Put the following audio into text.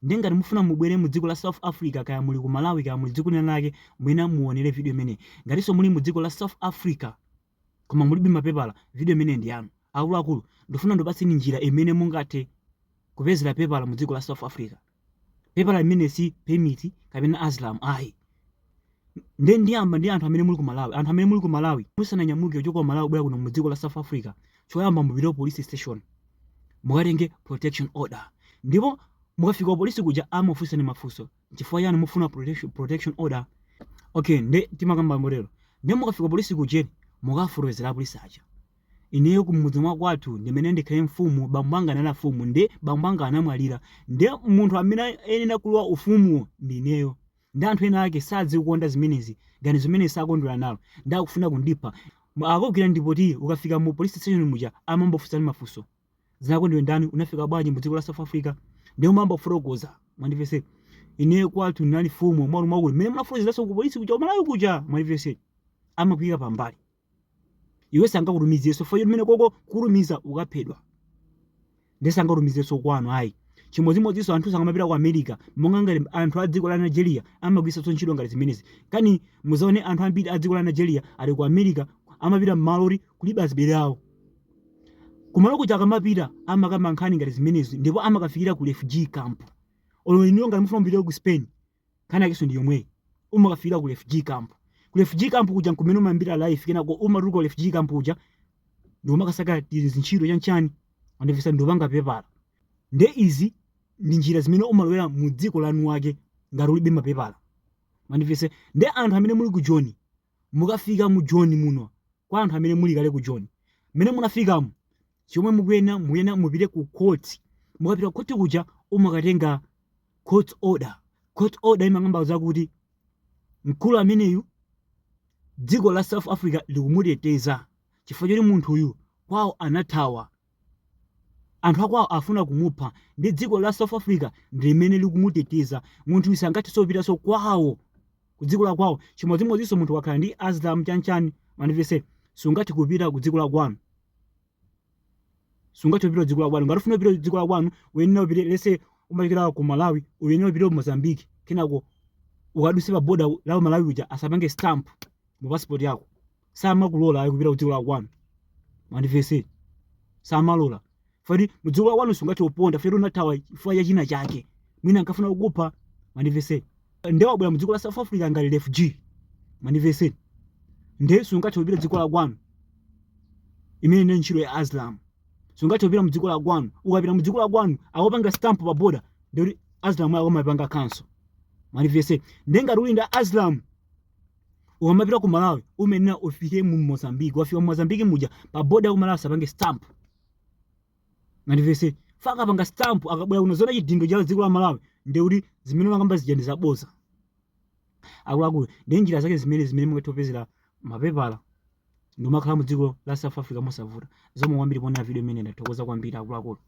Ndengati mufuna mubwere mu dziko la South Africa kaya muli ku Malawi kaya muli dziko lina lake mwina muonere video imene. Ngatinso muli mu dziko la South Africa koma mulibe mapepala, video imene ndi yanu. Akuluakulu ndifuna ndipatseni njira imene mungathe kupezera pepala mu dziko la South Africa. Pepala imene si permit kapena asylum ayi. Ndiyamba ndi anthu amene muli ku Malawi. Anthu amene muli ku Malawi musananyamuke kuchoka ku Malawi bwera kuno mu dziko la South Africa, choyamba mupite police station mukatenge protection order. Ndipo mukafika polisi kuja amafunsani mafunso, chifukwa yani mufuna protection order. Okay, nde timakamba morero. Nde mukafika polisi kujeni mukafotokozera polisi aja, ineyo kumudzi mwa kwathu ndimene ndikhale mfumu, bambo anga anali mfumu, nde bambo anga anamwalira, nde munthu amene ena kulowa ufumu ndi ineyo. Ndi anthu ena ake sadzikonda zimenezi, ngani zimene sakondwera nalo, ndakufuna kundipha. Akugwira ndipoti ukafika mu police station muja amambofunsani mafunso. Zinako ndiwe ndani, unafika bwanji mu dziko la South Africa? Nde umamba kufotokoza. Mwandivese ineyo kwathu ndinali mfumu mwalu mwakulu, mmene munafotokozeraso ku polisi kuja Malawi kuja. Mwandivese amakwika pambali. Iwe sangakutumizeso fo imene koko kurumiza ukaphedwa. Nde sangakutumizeso kwanu ayi. Chimodzimodzinso anthu sangamapita ku America, monga ngati anthu a dziko la Nigeria amagwiritsa ntchito ngati zimenezi. Kani muzaone anthu ambiri a dziko la Nigeria ali ku America amapita m'malori kulibe azibere awo. Kumalo kuja akamapita amakamba nkhani ngati zimenezi, ndipo amakafikira ku refugee camp. Olo iniyo ngati mufuna mpite ku Spain, kana kiso ndi yomwe umakafikira ku refugee camp. Ku refugee camp kuja nkumene umambira life kenako umatuluka ku refugee camp kuja ndi umakasaka ntchito chanchani, andivisa ndi upanga pepala. Nde izi ndi njira zimene umalowera mu dziko lanu wake ngati ulibe mapepala. Mandivese nde anthu amene muli ku Joni mukafika mu Joni muno, kwa anthu amene muli kale ku Joni mene munafikamo, chomwe muyena mupite ku court. Mukapita ku court kuja umakatenga court order. Court order imangamba zakuti mkulu ameneyu dziko la South Africa likumuteteza chifukwa choti munthu uyu kwawo anathawa, anthu akwawo afuna kumupha, ndi dziko la South Africa ndimene likumuteteza. Munthu uyu sangati sopitaso kwawo ku dziko la kwawo. Chimodzimodzinso munthu wakhala ndi asylum chanchani, mandivese sungati kupita ku dziko la kwanu. Sungati kupita ku dziko la kwanu. Ngati ufuna kupita ku dziko la kwanu, uyenera upite lese umafikira ku Malawi, uyenera upite ku Mozambique, kenako ukaduse pa border la Malawi kuja asapange stamp mu passport yako. Samakulola ayi kupita ku dziko la kwanu. Mandivese samalola. Fadi mu dziko la kwanu sungati uponda fero unathawa chifukwa cha china chake, mwina ankafuna kukupha. Mandivese nde wabwera mu dziko la South Africa ngati refugee. Mandivese nde sungati upita dziko la kwanu imene ndi ntchito ya asylum. Sungati upita mu dziko la kwanu, ukapita mu dziko la kwanu akupanga stamp pa border ndi asylum yako amapanga cancel. Mandivese nde ngati uli ndi asylum ukamapita ku Malawi umenera ufike mu Mozambique. Wafika mu Mozambique muja pa border ku Malawi asapange stamp. Mandivese faka panga stamp akabwera kuno zona chidindo cha dziko la Malawi ndi kuti zimene makamba zijende zaboza. Akuluakulu ndi njira zake zimene mukatopezera mapepala ndi makhala mu dziko la South Africa mosavuta. Zomwe kwambiri pona video imene ndathokoza kwambiri akuluakulu.